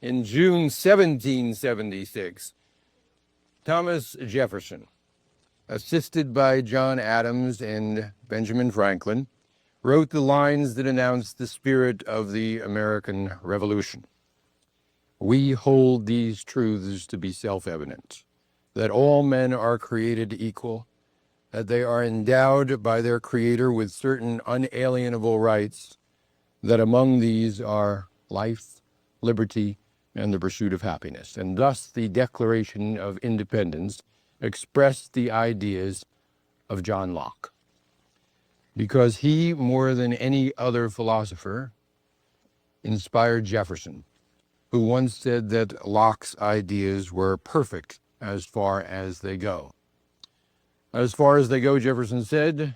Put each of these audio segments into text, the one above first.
In June 1776, Thomas Jefferson, assisted by John Adams and Benjamin Franklin, wrote the lines that announced the spirit of the American Revolution. We hold these truths to be self-evident, that all men are created equal, that they are endowed by their Creator with certain unalienable rights, that among these are life, liberty, and the pursuit of happiness. And thus the Declaration of Independence expressed the ideas of John Locke, because he, more than any other philosopher, inspired Jefferson, who once said that Locke's ideas were perfect as far as they go. As far as they go, Jefferson said,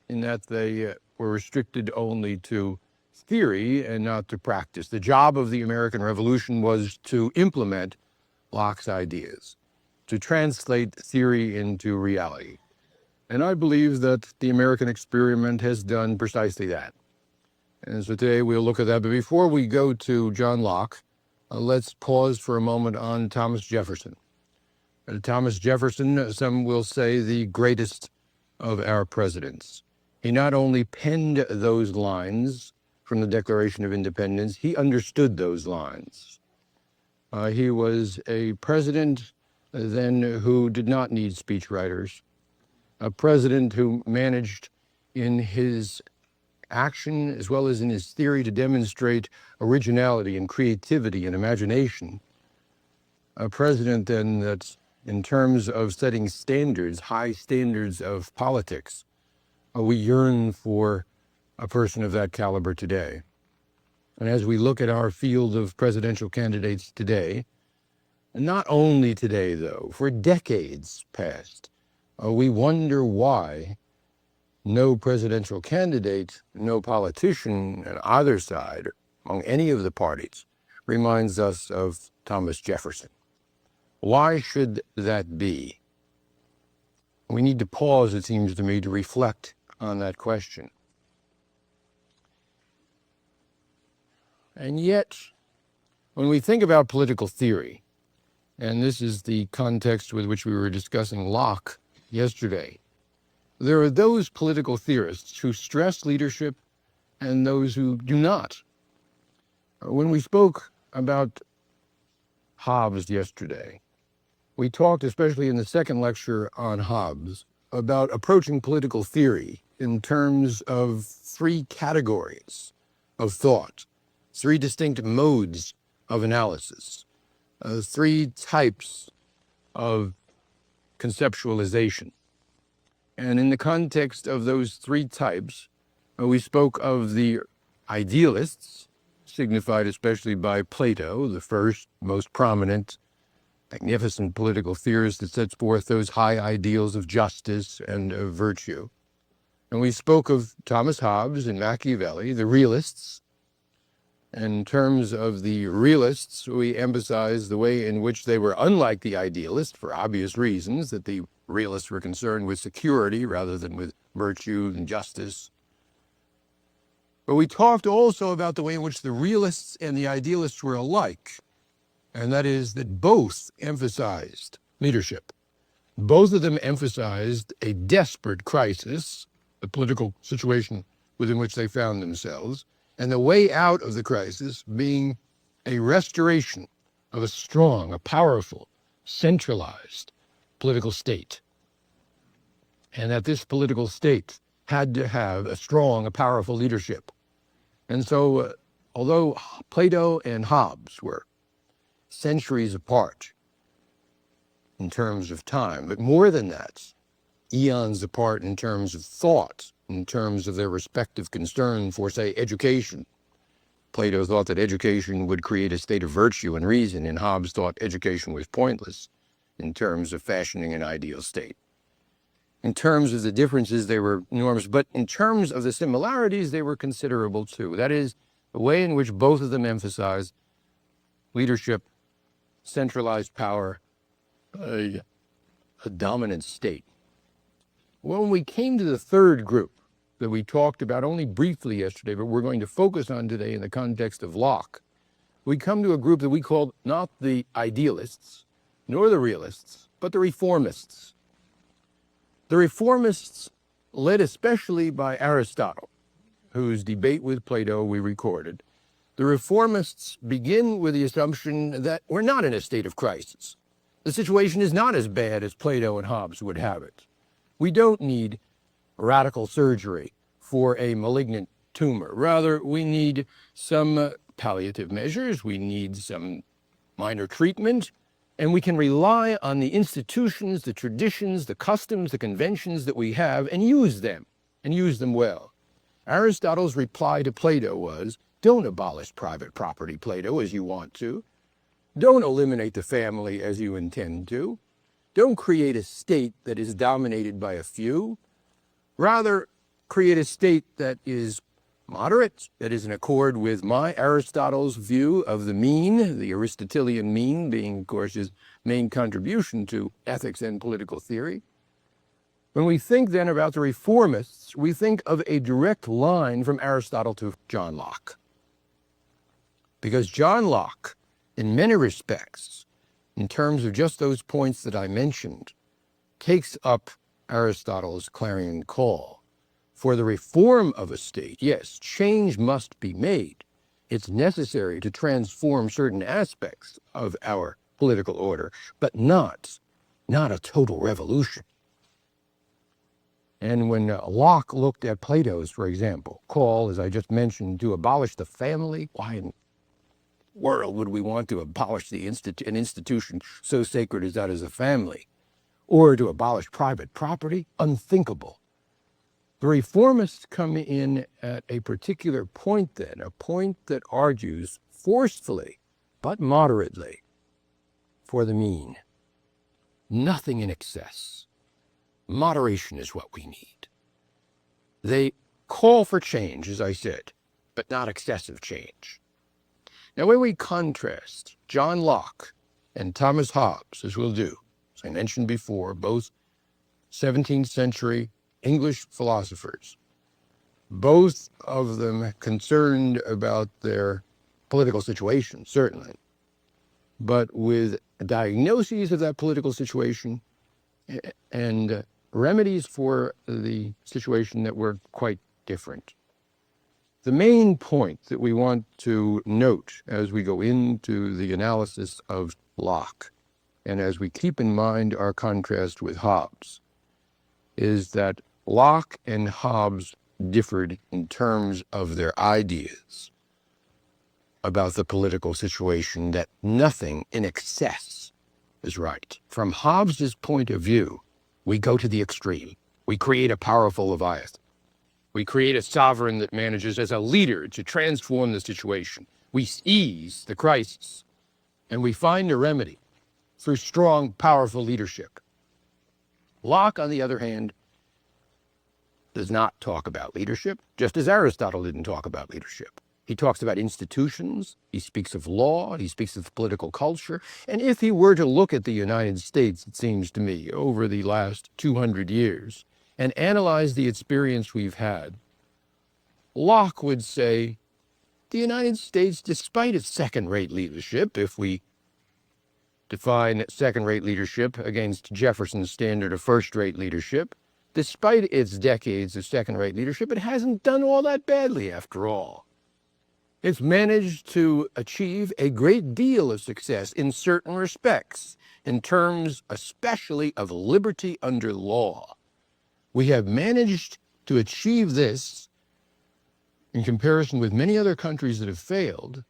in that they were restricted only to theory and not to practice. The job of the American Revolution was to implement Locke's ideas, to translate theory into reality. And I believe that the American experiment has done precisely that. And so today we'll look at that. But before we go to John Locke, let's pause for a moment on Thomas Jefferson. Thomas Jefferson, some will say the greatest of our presidents. He not only penned those lines from the Declaration of Independence, he understood those lines. He was a president then who did not need speechwriters, a president who managed in his action as well as in his theory to demonstrate originality and creativity and imagination, a president then that in terms of setting standards, high standards of politics, we yearn for a person of that caliber today. And as we look at our field of presidential candidates today, not only today though, for decades past, we wonder why no presidential candidate, no politician on either side, among any of the parties, reminds us of Thomas Jefferson. Why should that be? We need to pause, it seems to me, to reflect on that question. And yet, when we think about political theory, and this is the context with which we were discussing Locke yesterday, there are those political theorists who stress leadership and those who do not. When we spoke about Hobbes yesterday, we talked, especially in the second lecture on Hobbes, about approaching political theory in terms of three categories of thought, three distinct modes of analysis, three types of conceptualization. And in the context of those three types, we spoke of the idealists, signified especially by Plato, the first, most prominent, magnificent political theorist that sets forth those high ideals of justice and of virtue. And we spoke of Thomas Hobbes and Machiavelli, the realists. In terms of the realists, we emphasized the way in which they were unlike the idealists for obvious reasons, that the realists were concerned with security rather than with virtue and justice. But we talked also about the way in which the realists and the idealists were alike, and that is that both emphasized leadership. Both of them emphasized a desperate crisis, the political situation within which they found themselves, and the way out of the crisis being a restoration of a strong, a powerful, centralized political state. And that this political state had to have a strong, a powerful leadership. And so, although Plato and Hobbes were centuries apart in terms of time, but more than that, eons apart in terms of thought, in terms of their respective concern for, say, education. Plato thought that education would create a state of virtue and reason, and Hobbes thought education was pointless in terms of fashioning an ideal state. In terms of the differences, they were enormous, but in terms of the similarities, they were considerable too. That is, the way in which both of them emphasized leadership, centralized power, a dominant state. When we came to the third group that we talked about only briefly yesterday, but we're going to focus on today in the context of Locke, we come to a group that we call not the idealists, nor the realists, but the reformists. The reformists, led especially by Aristotle, whose debate with Plato we recorded, the reformists begin with the assumption that we're not in a state of crisis. The situation is not as bad as Plato and Hobbes would have it. We don't need radical surgery for a malignant tumor. Rather, we need some palliative measures, we need some minor treatment, and we can rely on the institutions, the traditions, the customs, the conventions that we have and use them well. Aristotle's reply to Plato was, don't abolish private property, Plato, as you want to. Don't eliminate the family as you intend to. Don't create a state that is dominated by a few. Rather, create a state that is moderate, that is in accord with my Aristotle's view of the mean, the Aristotelian mean being, of course, his main contribution to ethics and political theory. When we think then about the reformists, we think of a direct line from Aristotle to John Locke. Because John Locke, in many respects, in terms of just those points that I mentioned, takes up Aristotle's clarion call. For the reform of a state, yes, change must be made. It's necessary to transform certain aspects of our political order, but not a total revolution. And when Locke looked at Plato's, for example, call, as I just mentioned, to abolish the family, why in the world would we want to abolish an institution so sacred as that as a family? Or to abolish private property? Unthinkable. The reformists come in at a particular point then, a point that argues forcefully, but moderately, for the mean. Nothing in excess. Moderation is what we need. They call for change, as I said, but not excessive change. Now, when we contrast John Locke and Thomas Hobbes, as we'll do, as I mentioned before, both 17th century English philosophers, both of them concerned about their political situation, certainly, but with diagnoses of that political situation and remedies for the situation that were quite different. The main point that we want to note as we go into the analysis of Locke, and as we keep in mind our contrast with Hobbes, is that Locke and Hobbes differed in terms of their ideas about the political situation, that nothing in excess is right. From Hobbes's point of view, we go to the extreme. We create a powerful Leviathan. We create a sovereign that manages as a leader to transform the situation. We ease the crisis, and we find a remedy through strong, powerful leadership. Locke, on the other hand, does not talk about leadership, just as Aristotle didn't talk about leadership. He talks about institutions, he speaks of law, he speaks of political culture, and if he were to look at the United States, it seems to me, over the last 200 years, and analyze the experience we've had, Locke would say, the United States, despite its second-rate leadership, if we define second-rate leadership against Jefferson's standard of first-rate leadership, despite its decades of second-rate leadership, it hasn't done all that badly after all. It's managed to achieve a great deal of success in certain respects, in terms especially of liberty under law. We have managed to achieve this in comparison with many other countries that have failed.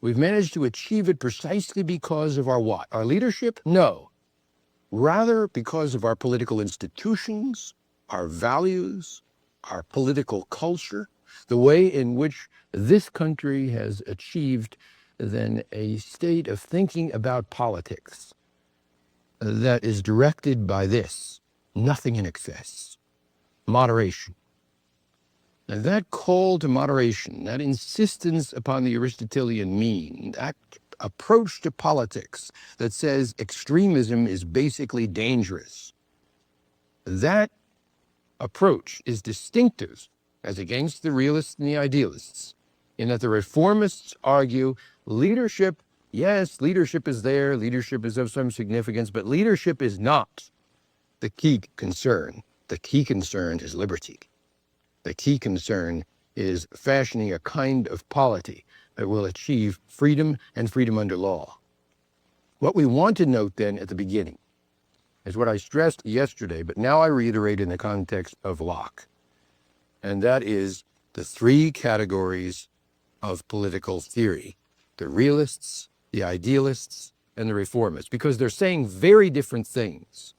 We've managed to achieve it precisely because of our what? Our leadership? No. Rather because of our political institutions, our values, our political culture, the way in which this country has achieved then a state of thinking about politics that is directed by this, nothing in excess, moderation. And that call to moderation, that insistence upon the Aristotelian mean, that approach to politics that says extremism is basically dangerous, that approach is distinctive as against the realists and the idealists, in that the reformists argue Leadership, yes, leadership is there. Leadership is of some significance, but leadership is not the key concern. The key concern is liberty. The key concern is fashioning a kind of polity that will achieve freedom and freedom under law. What we want to note then at the beginning is what I stressed yesterday, but now I reiterate in the context of Locke, and that is the three categories of political theory: the realists, the idealists, and the reformists, because they're saying very different things.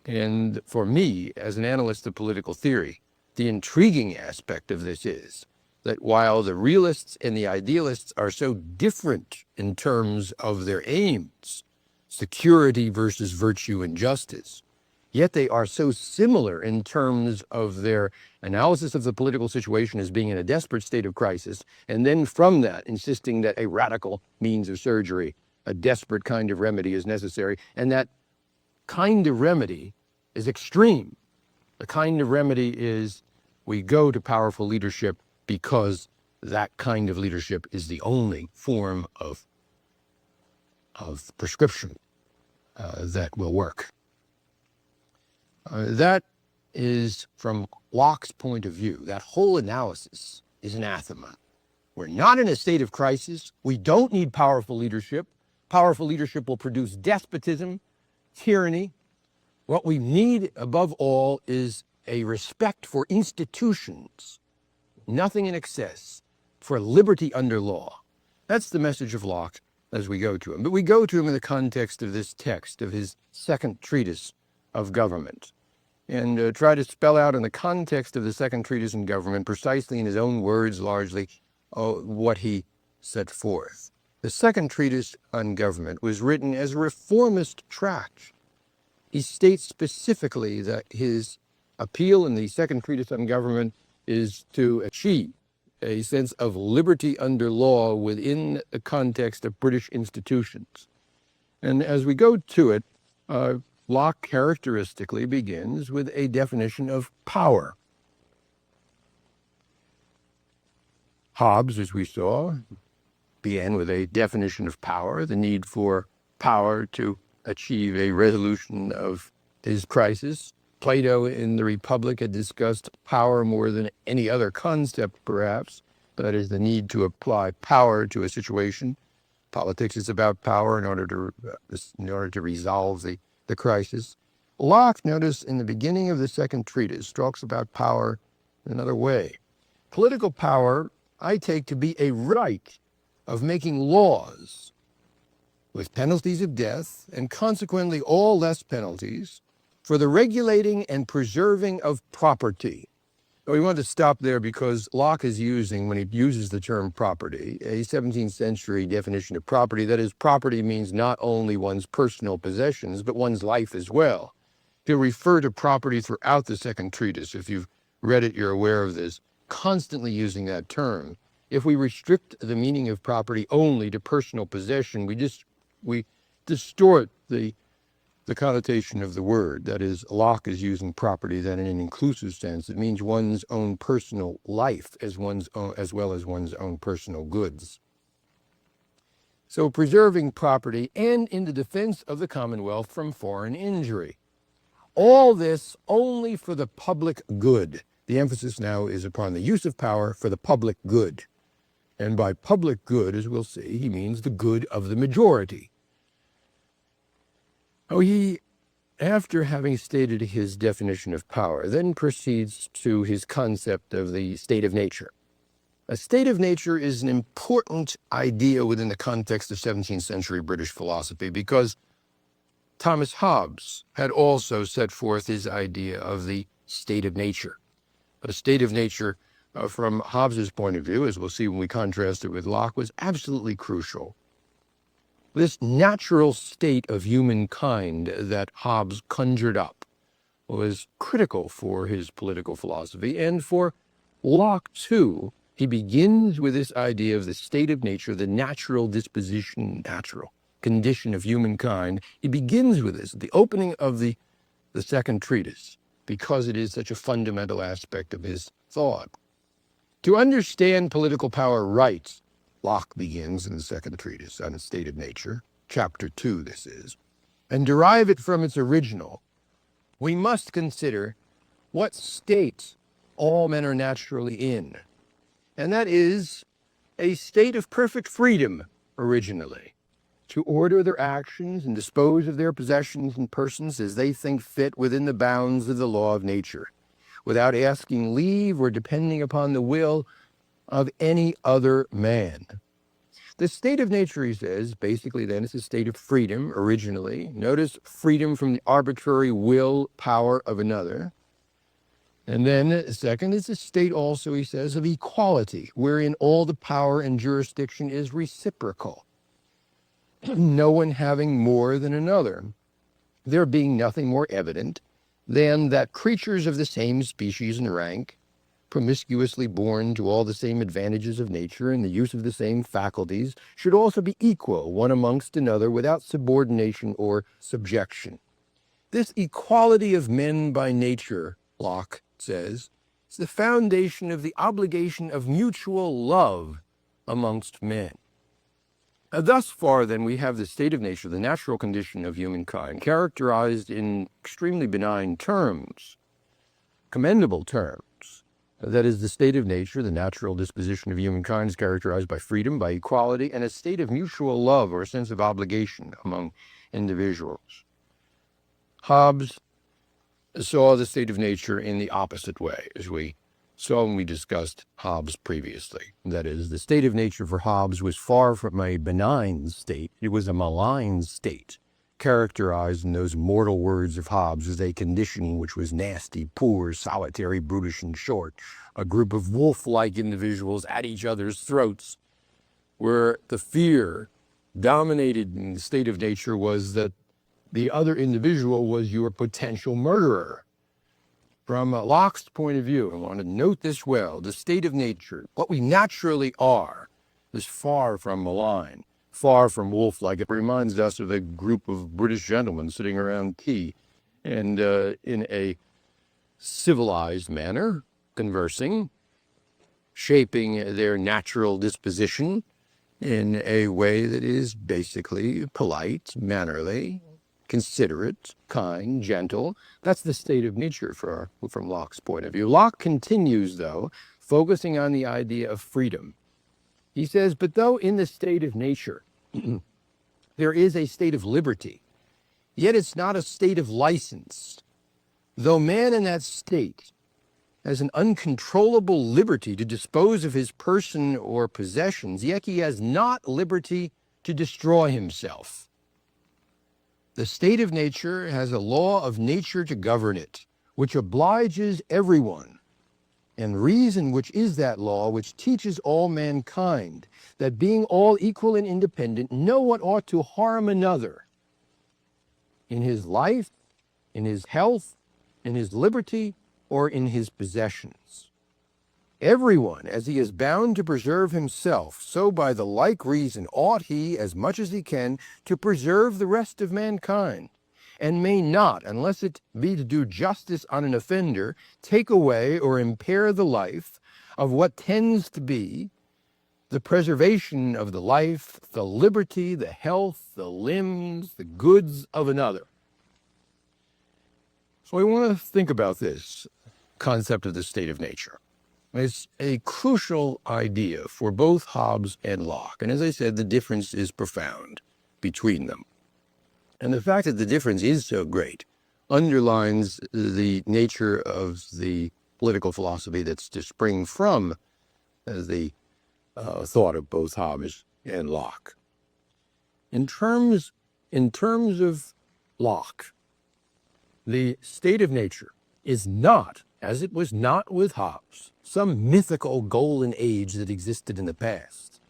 And for me, as an analyst of political theory, the intriguing aspect of this is that while the realists and the idealists are so different in terms of their aims, security versus virtue and justice, yet they are so similar in terms of their analysis of the political situation as being in a desperate state of crisis, and then from that insisting that a radical means of surgery, a desperate kind of remedy is necessary, and that kind of remedy is extreme. The kind of remedy is we go to powerful leadership because that kind of leadership is the only form of prescription that will work. That is, from Locke's point of view, that whole analysis is anathema. We're not in a state of crisis. We don't need powerful leadership. Powerful leadership will produce despotism, tyranny. What we need above all is a respect for institutions, nothing in excess, for liberty under law. That's the message of Locke as we go to him. But we go to him in the context of this text, of his second treatise of government, and try to spell out in the context of the second treatise on government, precisely in his own words largely, what he set forth. The second treatise on government was written as a reformist tract. He states specifically that his appeal in the second treatise on government is to achieve a sense of liberty under law within the context of British institutions. And as we go to it, Locke characteristically begins with a definition of power. Hobbes, as we saw, began with a definition of power, the need for power to achieve a resolution of his crisis. Plato in the Republic had discussed power more than any other concept, perhaps. That is, the need to apply power to a situation. Politics is about power in order to resolve the crisis. Locke, notice in the beginning of the second treatise, talks about power in another way. Political power I take to be a right of making laws with penalties of death, and consequently all less penalties, for the regulating and preserving of property. We want to stop there because Locke is using, when he uses the term property, a 17th century definition of property. That is, property means not only one's personal possessions, but one's life as well. He'll refer to property throughout the second treatise. If you've read it, you're aware of this, constantly using that term. If we restrict the meaning of property only to personal possession, we distort the connotation of the word. That is, Locke is using property then in an inclusive sense. It means one's own personal life as well as one's own personal goods. So preserving property and in the defense of the Commonwealth from foreign injury. All this only for the public good. The emphasis now is upon the use of power for the public good. And by public good, as we'll see, he means the good of the majority. He, after having stated his definition of power, then proceeds to his concept of the state of nature. A state of nature is an important idea within the context of 17th century British philosophy because Thomas Hobbes had also set forth his idea of the state of nature. A state of nature, from Hobbes's point of view, as we'll see when we contrast it with Locke, was absolutely crucial. This natural state of humankind that Hobbes conjured up was critical for his political philosophy, and for Locke, too. He begins with this idea of the state of nature, the natural disposition, natural condition of humankind. He begins with this at the opening of the second treatise, because it is such a fundamental aspect of his thought. To understand political power rights, Locke begins in the second treatise on a state of nature, chapter 2 this is, and derive it from its original, we must consider what state all men are naturally in. And that is a state of perfect freedom originally, to order their actions and dispose of their possessions and persons as they think fit within the bounds of the law of nature, without asking leave or depending upon the will of any other man. The state of nature, he says, basically then is a state of freedom originally. Notice freedom from the arbitrary will power of another. And then second is a state also, he says, of equality, wherein all the power and jurisdiction is reciprocal, no one having more than another, there being nothing more evident than that creatures of the same species and rank, promiscuously born to all the same advantages of nature and the use of the same faculties, should also be equal one amongst another without subordination or subjection. This equality of men by nature, Locke says, is the foundation of the obligation of mutual love amongst men. Thus far, then, we have the state of nature, the natural condition of humankind, characterized in extremely benign terms, commendable terms. That is, the state of nature, the natural disposition of humankind, is characterized by freedom, by equality, and a state of mutual love or a sense of obligation among individuals. Hobbes saw the state of nature in the opposite way, as we saw when we discussed Hobbes previously. That is, the state of nature for Hobbes was far from a benign state. It was a malign state, characterized in those mortal words of Hobbes as a condition which was nasty, poor, solitary, brutish, and short, a group of wolf-like individuals at each other's throats, where the fear dominated in the state of nature was that the other individual was your potential murderer. From Locke's point of view, I want to note this well, the state of nature, what we naturally are, is far from malign, far from wolf-like. It reminds us of a group of British gentlemen sitting around tea and in a civilized manner, conversing, shaping their natural disposition in a way that is basically polite, mannerly, considerate, kind, gentle. That's the state of nature from Locke's point of view. Locke continues, though, focusing on the idea of freedom. He says, but though in the state of nature there is a state of liberty, yet it's not a state of license. Though man in that state has an uncontrollable liberty to dispose of his person or possessions, yet he has not liberty to destroy himself. The state of nature has a law of nature to govern it, which obliges everyone, and reason which is that law which teaches all mankind that being all equal and independent, no one ought to harm another in his life, in his health, in his liberty, or in his possessions. Everyone, as he is bound to preserve himself, so by the like reason ought he, as much as he can, to preserve the rest of mankind, and may not, unless it be to do justice on an offender, take away or impair the life of what tends to be the preservation of the life, the liberty, the health, the limbs, the goods of another. So we want to think about this concept of the state of nature. It's a crucial idea for both Hobbes and Locke. And as I said, the difference is profound between them. And the fact that the difference is so great underlines the nature of the political philosophy that's to spring from the thought of both Hobbes and Locke. In terms of Locke, the state of nature is not, as it was not with Hobbes, some mythical golden age that existed in the past.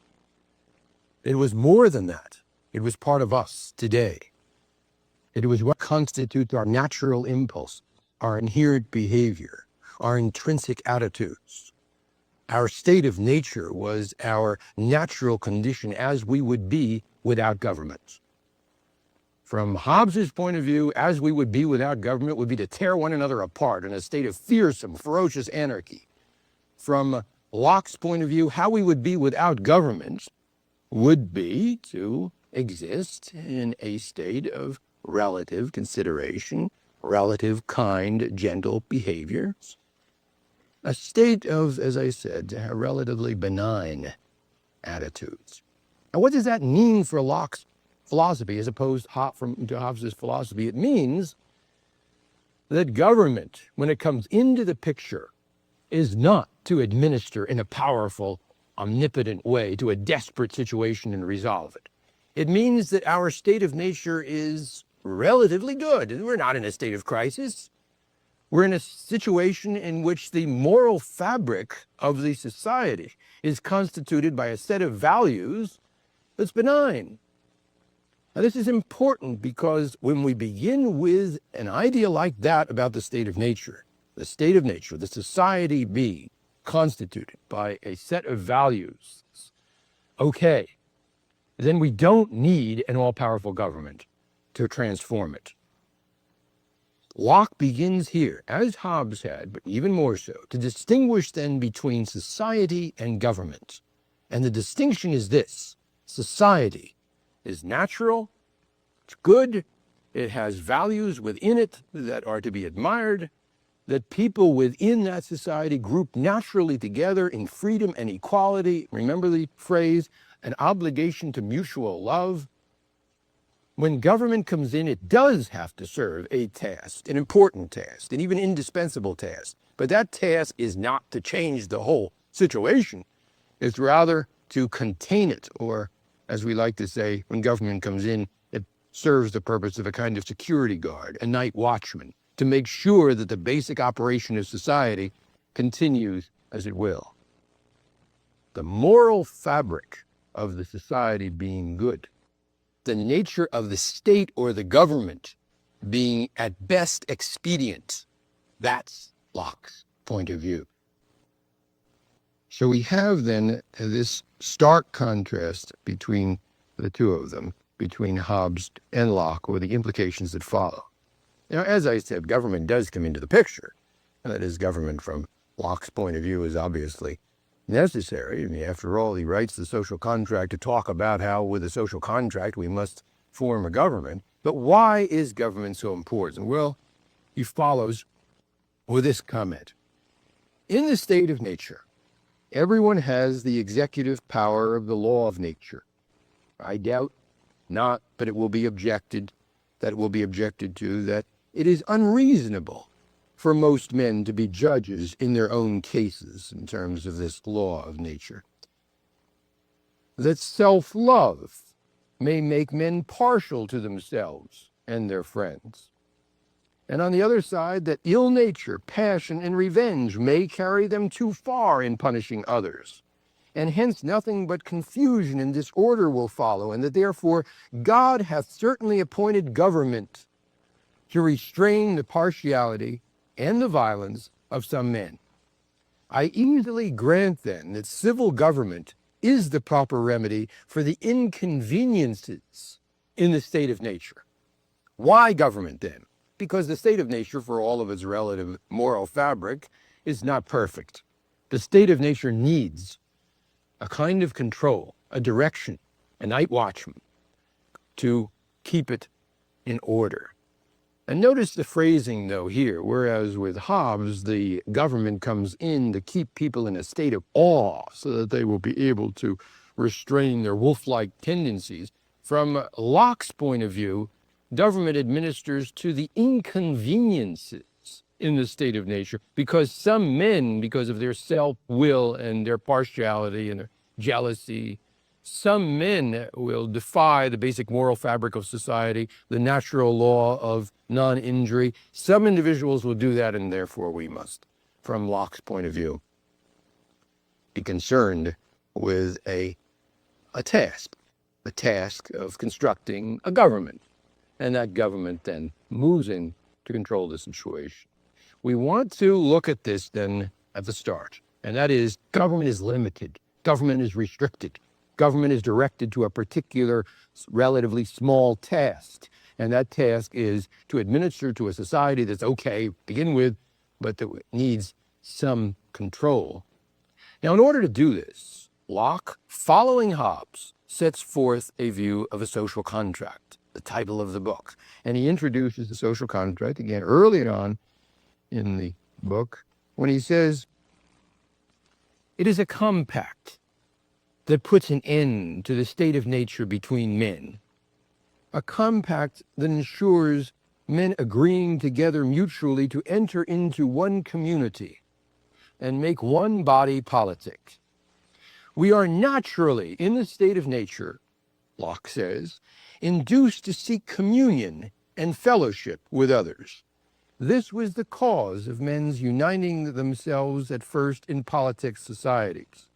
It was more than that. It was part of us today. It was what constitutes our natural impulse, our inherent behavior, our intrinsic attitudes. Our state of nature was our natural condition as we would be without government. From Hobbes's point of view, as we would be without government would be to tear one another apart in a state of fearsome, ferocious anarchy. From Locke's point of view, how we would be without government would be to exist in a state of relative consideration, relative kind, gentle behaviors, a state of, as I said, relatively benign attitudes. And what does that mean for Locke's philosophy as opposed to Hobbes's philosophy? It means that government, when it comes into the picture, is not to administer in a powerful, omnipotent way to a desperate situation and resolve it. It means that our state of nature is relatively good. We're not in a state of crisis. We're in a situation in which the moral fabric of the society is constituted by a set of values that's benign. Now, this is important because when we begin with an idea like that about the state of nature, the society being constituted by a set of values, okay, then we don't need an all-powerful government to transform it. Locke begins here, as Hobbes had, but even more so, to distinguish then between society and government. And the distinction is this: society is natural, it's good, it has values within it that are to be admired, that people within that society group naturally together in freedom and equality. Remember the phrase, an obligation to mutual love. When government comes in, it does have to serve a task, an important task, an even indispensable task. But that task is not to change the whole situation. It's rather to contain it, or as we like to say, when government comes in, it serves the purpose of a kind of security guard, a night watchman, to make sure that the basic operation of society continues as it will. The moral fabric of the society being good, the nature of the state or the government being at best expedient, that's Locke's point of view. So we have then this stark contrast between the two of them, between Hobbes and Locke, or the implications that follow. Now, as I said, government does come into the picture, and that is, government from Locke's point of view is obviously necessary. I mean, after all, he writes the social contract to talk about how with a social contract we must form a government. But why is government so important? Well, he follows with this comment. In the state of nature, everyone has the executive power of the law of nature. I doubt not, but it will be objected to that it is unreasonable for most men to be judges in their own cases in terms of this law of nature. That self-love may make men partial to themselves and their friends. And on the other side, that ill nature, passion, and revenge may carry them too far in punishing others. And hence nothing but confusion and disorder will follow, and that therefore God hath certainly appointed government to restrain the partiality and the violence of some men. I easily grant then that civil government is the proper remedy for the inconveniences in the state of nature. Why government then? Because the state of nature, for all of its relative moral fabric, is not perfect. The state of nature needs a kind of control, a direction, a night watchman to keep it in order. And notice the phrasing, though, here, whereas with Hobbes, the government comes in to keep people in a state of awe so that they will be able to restrain their wolf-like tendencies. From Locke's point of view, government administers to the inconveniences in the state of nature, because some men, because of their self-will and their partiality and their jealousy, some men will defy the basic moral fabric of society, the natural law of non-injury. Some individuals will do that, and therefore we must, from Locke's point of view, be concerned with a task, the task of constructing a government. And that government then moves in to control the situation. We want to look at this then at the start, and that is government is limited, government is restricted. Government is directed to a particular relatively small task, and that task is to administer to a society that's okay, begin with, but that needs some control. Now, in order to do this, Locke, following Hobbes, sets forth a view of a social contract, the title of the book. And he introduces the social contract again early on in the book when he says, it is a compact that puts an end to the state of nature between men. A compact that ensures men agreeing together mutually to enter into one community and make one body politic. We are naturally, in the state of nature, Locke says, induced to seek communion and fellowship with others. This was the cause of men's uniting themselves at first in politic societies.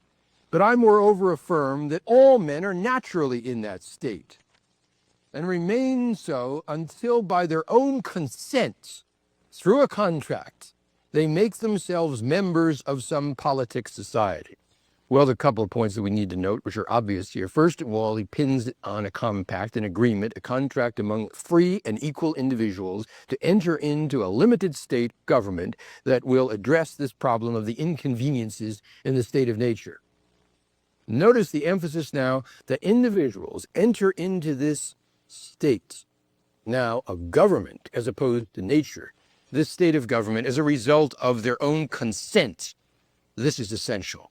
But I moreover affirm that all men are naturally in that state, and remain so until by their own consent, through a contract, they make themselves members of some politic society. Well, there are a couple of points that we need to note, which are obvious here. First of all, he pins it on a compact, an agreement, a contract among free and equal individuals to enter into a limited state government that will address this problem of the inconveniences in the state of nature. Notice the emphasis now that individuals enter into this state now of government as opposed to nature, this state of government as a result of their own consent. This is essential.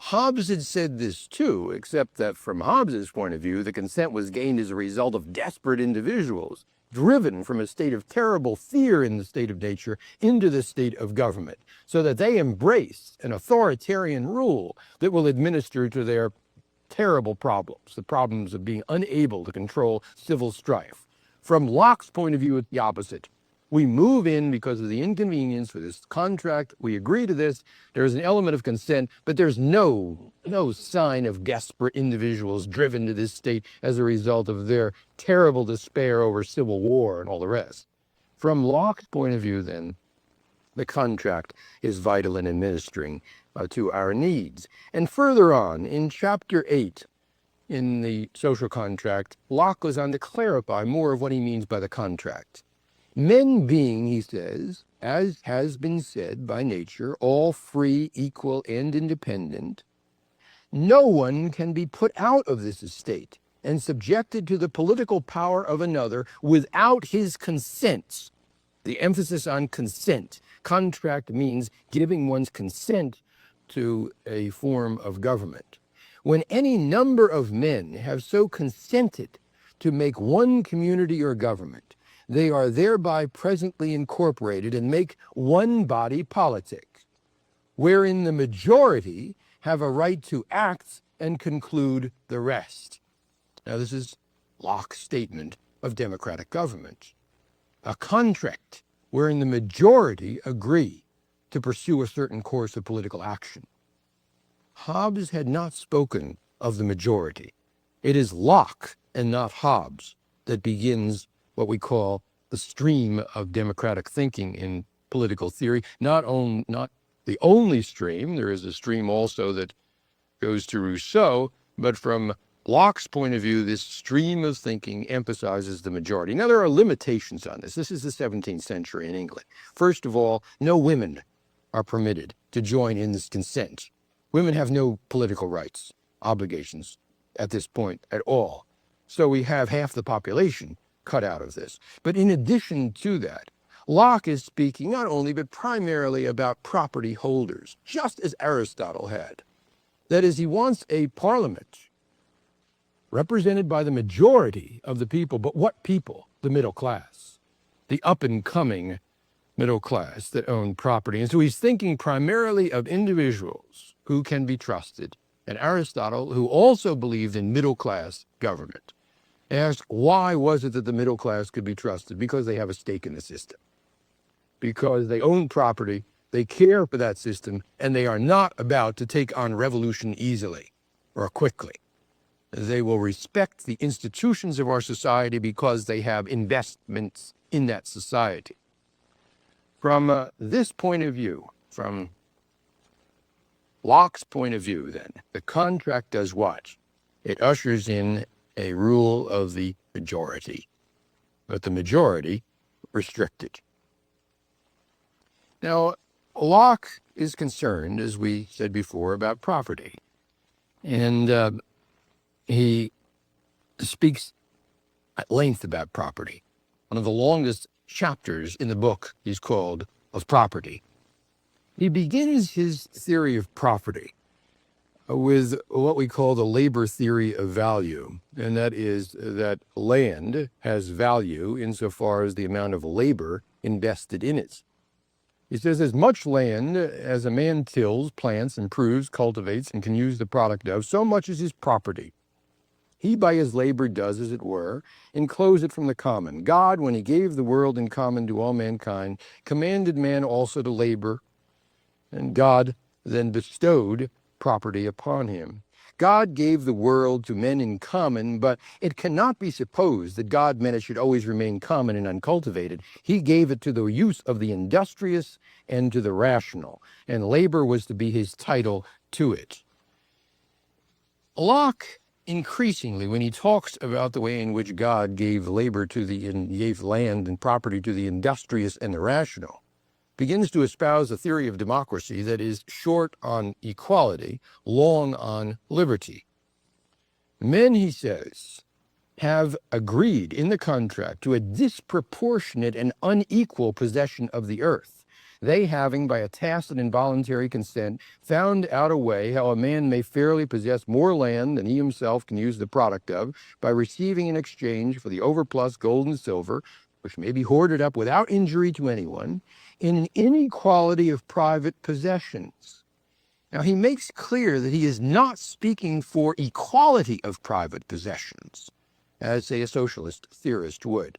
Hobbes had said this too, except that from Hobbes's point of view, the consent was gained as a result of desperate individuals driven from a state of terrible fear in the state of nature into the state of government, so that they embrace an authoritarian rule that will administer to their terrible problems, the problems of being unable to control civil strife. From Locke's point of view, it's the opposite. We move in because of the inconvenience for this contract. We agree to this. There's an element of consent, but there's no sign of desperate individuals driven to this state as a result of their terrible despair over civil war and all the rest. From Locke's point of view, then, the contract is vital in administering to our needs. And further on, in chapter 8, in the social contract, Locke goes on to clarify more of what he means by the contract. Men being, he says, as has been said by nature, all free, equal, and independent, no one can be put out of this estate and subjected to the political power of another without his consent. The emphasis on consent. Contract means giving one's consent to a form of government. When any number of men have so consented to make one community or government, they are thereby presently incorporated and make one body politic, wherein the majority have a right to act and conclude the rest. Now, this is Locke's statement of democratic government. A contract wherein the majority agree to pursue a certain course of political action. Hobbes had not spoken of the majority. It is Locke and not Hobbes that begins what we call the stream of democratic thinking in political theory. Not the only stream, there is a stream also that goes to Rousseau, but from Locke's point of view, this stream of thinking emphasizes the majority. Now, there are limitations on this. This is the 17th century in England. First of all, no women are permitted to join in this consent. Women have no political rights, obligations at this point at all. So we have half the population cut out of this. But in addition to that, Locke is speaking not only but primarily about property holders, just as Aristotle had. That is, he wants a parliament represented by the majority of the people. But what people? The middle class, the up-and-coming middle class that own property. And so he's thinking primarily of individuals who can be trusted. And Aristotle, who also believed in middle-class government, asked why was it that the middle class could be trusted? Because they have a stake in the system. Because they own property, they care for that system, and they are not about to take on revolution easily or quickly. They will respect the institutions of our society because they have investments in that society. From this point of view, from Locke's point of view, then, the contract does what? It ushers in a rule of the majority, but the majority restricted. Now, Locke is concerned, as we said before, about property. And he speaks at length about property. One of the longest chapters in the book is called Of Property. He begins his theory of property with what we call the labor theory of value, and that is that land has value insofar as the amount of labor invested in it. He says as much land as a man tills, plants, improves, cultivates, and can use the product of, so much is his property. He by his labor does, as it were, enclose it from the common. God, when he gave the world in common to all mankind, commanded man also to labor, and God then bestowed property upon him. God gave the world to men in common, but it cannot be supposed that God meant it should always remain common and uncultivated. He gave it to the use of the industrious and to the rational, and labor was to be his title to it. Locke, increasingly, when he talks about the way in which God gave labor gave land and property to the industrious and the rational, begins to espouse a theory of democracy that is short on equality, long on liberty. Men, he says, have agreed in the contract to a disproportionate and unequal possession of the earth, they having, by a tacit and voluntary consent, found out a way how a man may fairly possess more land than he himself can use the product of, by receiving in exchange for the overplus gold and silver, which may be hoarded up without injury to anyone, in an inequality of private possessions. Now, he makes clear that he is not speaking for equality of private possessions, as, say, a socialist theorist would.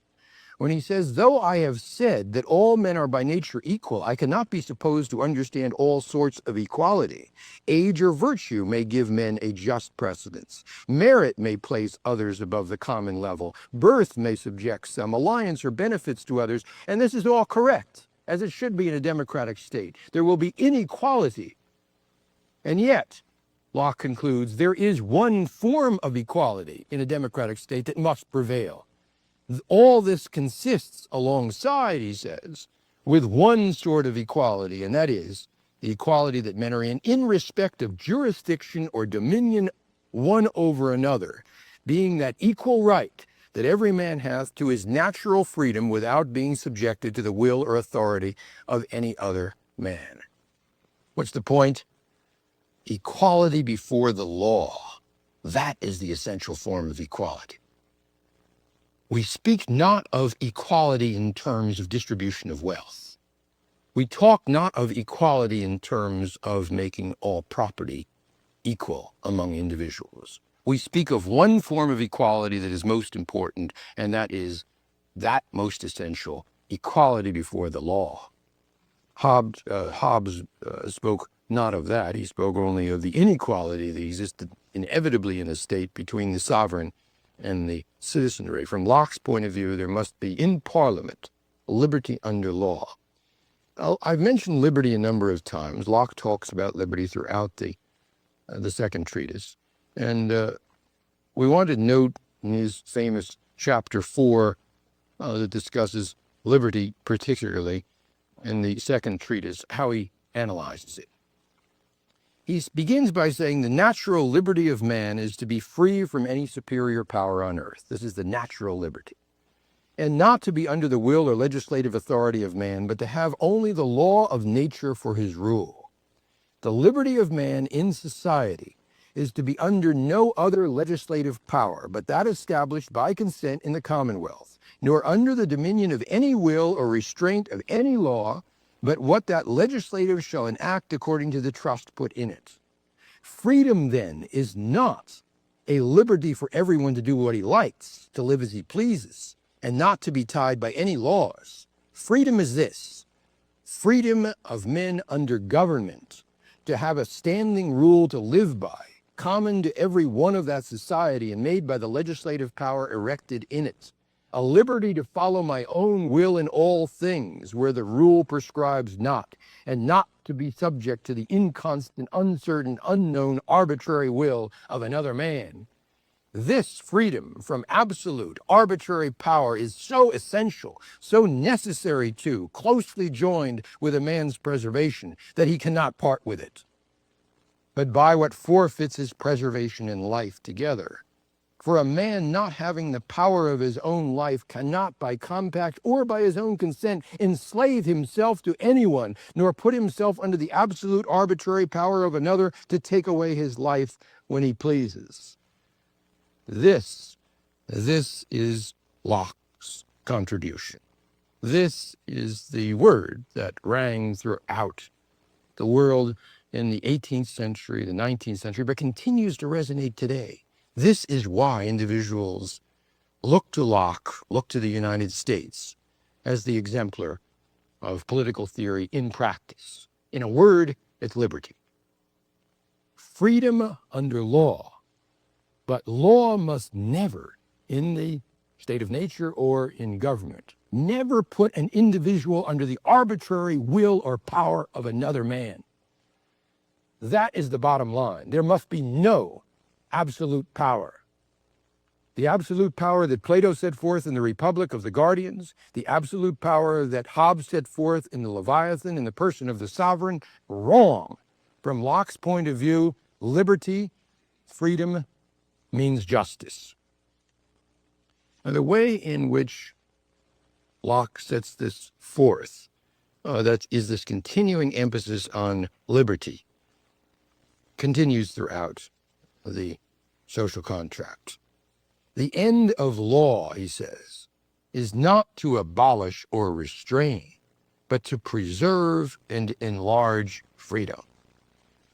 When he says, though I have said that all men are by nature equal, I cannot be supposed to understand all sorts of equality. Age or virtue may give men a just precedence. Merit may place others above the common level. Birth may subject some, alliance or benefits to others, and this is all correct, as it should be in a democratic state. There will be inequality. And yet, Locke concludes, there is one form of equality in a democratic state that must prevail. All this consists alongside, he says, with one sort of equality, and that is the equality that men are in respect of jurisdiction or dominion one over another, being that equal right that every man hath to his natural freedom without being subjected to the will or authority of any other man. What's the point? Equality before the law. That is the essential form of equality. We speak not of equality in terms of distribution of wealth. We talk not of equality in terms of making all property equal among individuals. We speak of one form of equality that is most important, and that is that most essential, equality before the law. Hobbes spoke not of that. He spoke only of the inequality that existed inevitably in a state between the sovereign and the citizenry. From Locke's point of view, there must be in Parliament liberty under law. I've mentioned liberty a number of times. Locke talks about liberty throughout the second treatise. And we want to note in his famous chapter 4 that discusses liberty particularly in the second treatise, how he analyzes it. He begins by saying the natural liberty of man is to be free from any superior power on earth. This is the natural liberty. And not to be under the will or legislative authority of man, but to have only the law of nature for his rule. The liberty of man in society is to be under no other legislative power, but that established by consent in the commonwealth, nor under the dominion of any will or restraint of any law, but what that legislative shall enact according to the trust put in it. Freedom, then, is not a liberty for everyone to do what he likes, to live as he pleases, and not to be tied by any laws. Freedom is this: freedom of men under government, to have a standing rule to live by, common to every one of that society and made by the legislative power erected in it. A liberty to follow my own will in all things, where the rule prescribes not, and not to be subject to the inconstant, uncertain, unknown, arbitrary will of another man. This freedom from absolute, arbitrary power is so essential, so necessary too, closely joined with a man's preservation, that he cannot part with it, but by what forfeits his preservation and life together. For a man not having the power of his own life cannot by compact or by his own consent enslave himself to anyone, nor put himself under the absolute arbitrary power of another to take away his life when he pleases. This is Locke's contribution. This is the word that rang throughout the world in the 18th century, the 19th century, but continues to resonate today. This is why individuals look to Locke, look to the United States as the exemplar of political theory in practice. In a word, it's liberty. Freedom under law, but law must never, in the state of nature or in government, never put an individual under the arbitrary will or power of another man. That is the bottom line. There must be no absolute power. The absolute power that Plato set forth in the Republic of the Guardians, the absolute power that Hobbes set forth in the Leviathan in the person of the sovereign, wrong. From Locke's point of view, liberty, freedom, means justice. Now, the way in which Locke sets this forth, that is this continuing emphasis on liberty, continues throughout the social contract. The end of law, he says, is not to abolish or restrain, but to preserve and enlarge freedom.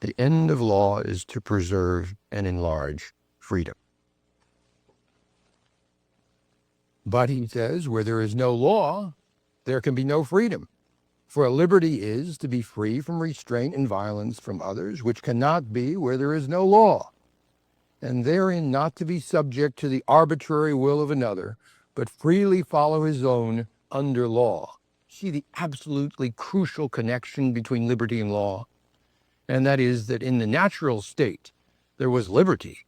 The end of law is to preserve and enlarge freedom. But he says, where there is no law, there can be no freedom. For liberty is to be free from restraint and violence from others, which cannot be where there is no law, and therein not to be subject to the arbitrary will of another, but freely follow his own under law. See the absolutely crucial connection between liberty and law? And that is that in the natural state, there was liberty,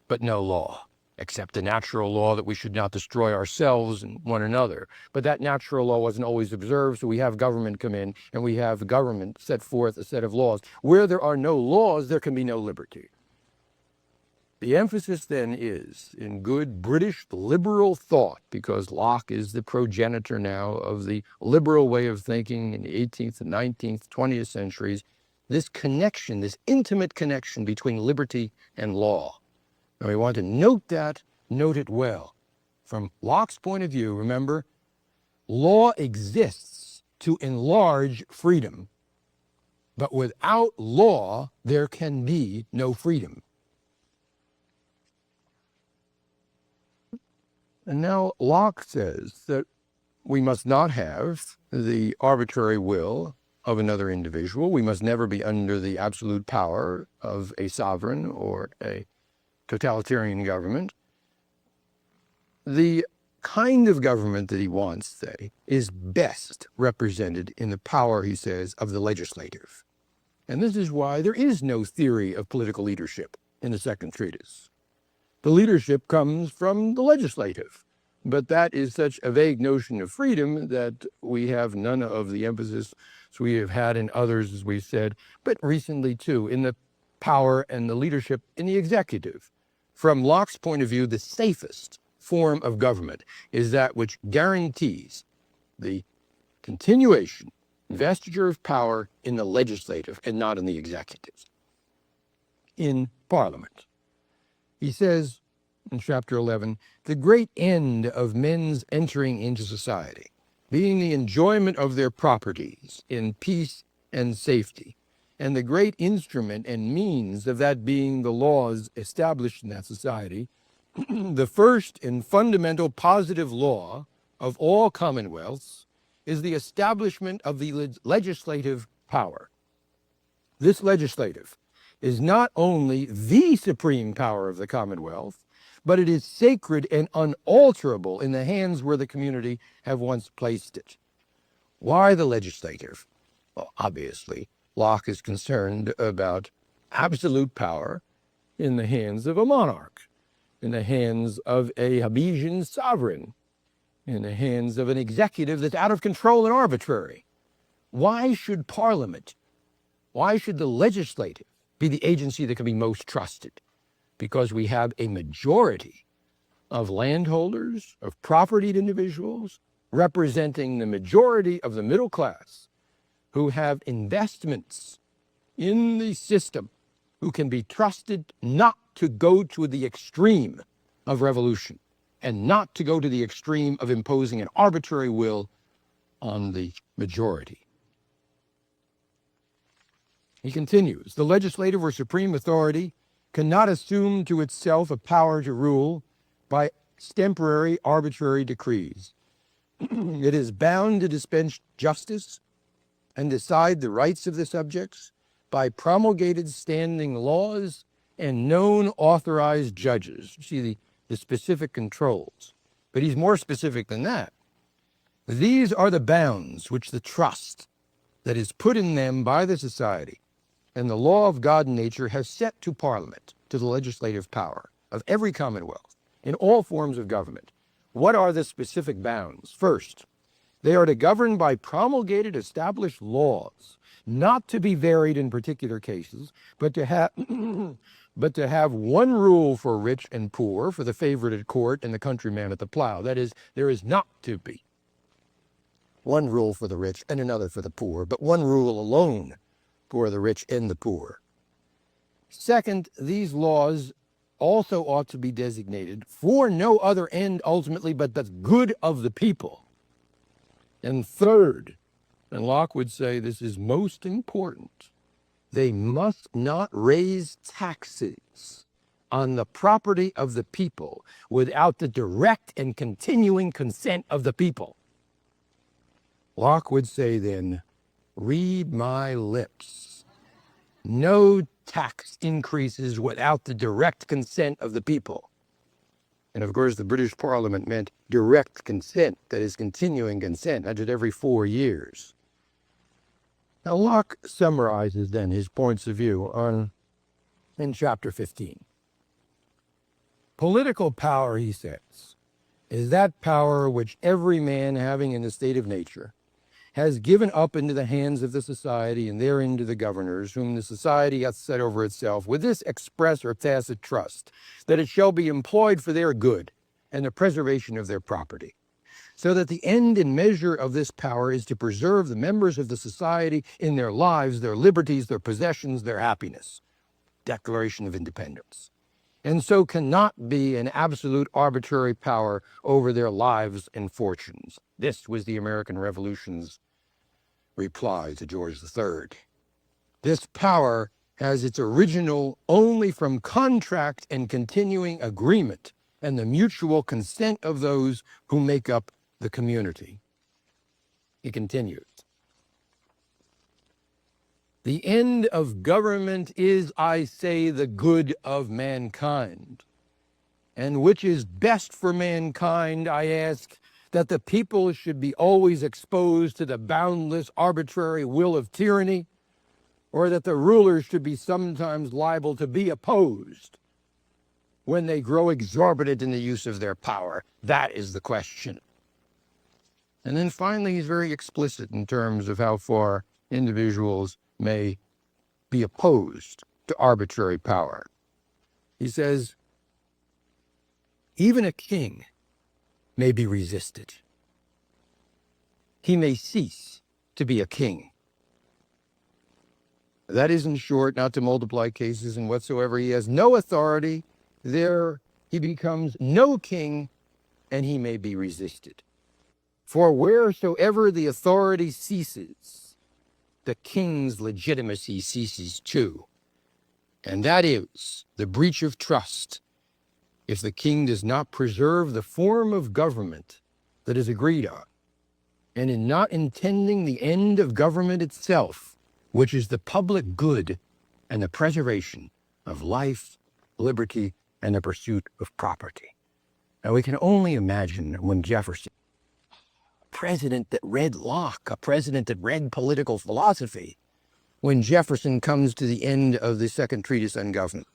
but no law, except the natural law that we should not destroy ourselves and one another. But that natural law wasn't always observed, so we have government come in, and we have government set forth a set of laws. Where there are no laws, there can be no liberty. The emphasis then is in good British liberal thought, because Locke is the progenitor now of the liberal way of thinking in the 18th and 19th, 20th centuries, this connection, this intimate connection between liberty and law. Now we want to note that, note it well. From Locke's point of view, remember, law exists to enlarge freedom, but without law, there can be no freedom. And now Locke says that we must not have the arbitrary will of another individual. We must never be under the absolute power of a sovereign or a totalitarian government. The kind of government that he wants, say, is best represented in the power, he says, of the legislative. And this is why there is no theory of political leadership in the second treatise. The leadership comes from the legislative, but that is such a vague notion of freedom that we have none of the emphasis we have had in others, as we said, but recently too, in the power and the leadership in the executive. From Locke's point of view, the safest form of government is that which guarantees the continuation, investiture of power in the legislative and not in the executive, in Parliament. He says in chapter 11, the great end of men's entering into society, being the enjoyment of their properties in peace and safety, and the great instrument and means of that being the laws established in that society, the first and fundamental positive law of all commonwealths is the establishment of the legislative power. This legislative is not only the supreme power of the Commonwealth, but it is sacred and unalterable in the hands where the community have once placed it. Why the legislative? Well, obviously, Locke is concerned about absolute power in the hands of a monarch, in the hands of a Hobbesian sovereign, in the hands of an executive that's out of control and arbitrary. Why should Parliament, why should the legislative be the agency that can be most trusted? because we have a majority of landholders, of propertied individuals, representing the majority of the middle class who have investments in the system, who can be trusted not to go to the extreme of revolution and not to go to the extreme of imposing an arbitrary will on the majority. He continues, the legislative or supreme authority cannot assume to itself a power to rule by extemporary arbitrary decrees. It is bound to dispense justice and decide the rights of the subjects by promulgated standing laws and known authorized judges. See the specific controls. But he's more specific than that. These are the bounds which the trust that is put in them by the society and the law of God and nature has set to Parliament, to the legislative power of every commonwealth, in all forms of government. What are the specific bounds? First, they are to govern by promulgated, established laws, not to be varied in particular cases, but to have one rule for rich and poor, for the favorite at court and the countryman at the plow. That is, there is not to be one rule for the rich and another for the poor, but one rule alone for the rich and the poor. Second, these laws also ought to be designated for no other end ultimately but the good of the people. And third, and Locke would say this is most important, they must not raise taxes on the property of the people without the direct and continuing consent of the people. Locke would say then, read my lips. No tax increases without the direct consent of the people. And of course, the British Parliament meant direct consent, that is, continuing consent, not just every 4 years. Now, Locke summarizes then his points of view in chapter 15. Political power, he says, is that power which every man having in the state of nature has given up into the hands of the society and therein to the governors, whom the society hath set over itself, with this express or tacit trust, that it shall be employed for their good and the preservation of their property. So that the end and measure of this power is to preserve the members of the society in their lives, their liberties, their possessions, their happiness. Declaration of Independence. And so cannot be an absolute arbitrary power over their lives and fortunes. This was the American Revolution's reply to George III. This power has its original only from contract and continuing agreement and the mutual consent of those who make up the community. He continues. The end of government is, I say, the good of mankind. And which is best for mankind, I ask, that the people should be always exposed to the boundless, arbitrary will of tyranny, or that the rulers should be sometimes liable to be opposed when they grow exorbitant in the use of their power? That is the question. And then finally, he's very explicit in terms of how far individuals may be opposed to arbitrary power. He says, even a king may be resisted. He may cease to be a king. That is, in short, not to multiply cases and whatsoever. He has no authority. There he becomes no king, and he may be resisted. For wheresoever the authority ceases, the king's legitimacy ceases too. And that is the breach of trust if the king does not preserve the form of government that is agreed on, and in not intending the end of government itself, which is the public good and the preservation of life, liberty, and the pursuit of property. Now we can only imagine when Jefferson, a president that read Locke, a president that read political philosophy, when Jefferson comes to the end of the second treatise on government,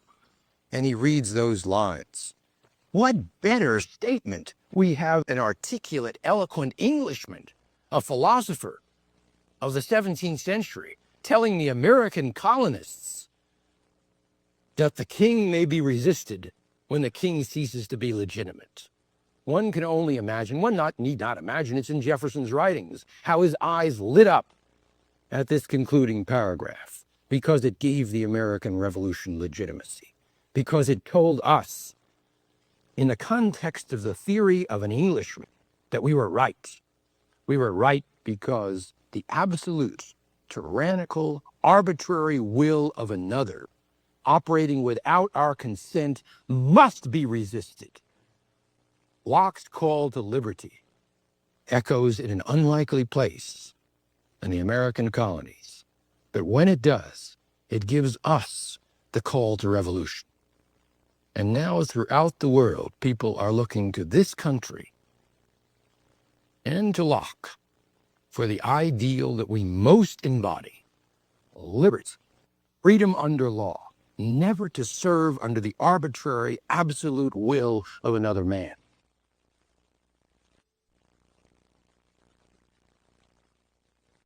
and he reads those lines. What better statement? We have an articulate, eloquent Englishman, a philosopher of the 17th century, telling the American colonists that the king may be resisted when the king ceases to be legitimate. One can only imagine, need not imagine, it's in Jefferson's writings, how his eyes lit up at this concluding paragraph, because it gave the American Revolution legitimacy, because it told us, in the context of the theory of an Englishman, that we were right. We were right because the absolute, tyrannical, arbitrary will of another, operating without our consent, must be resisted. Locke's call to liberty echoes in an unlikely place in the American colonies, but when it does, it gives us the call to revolution. And now throughout the world, people are looking to this country and to Locke for the ideal that we most embody: liberty, freedom under law, never to serve under the arbitrary, absolute will of another man.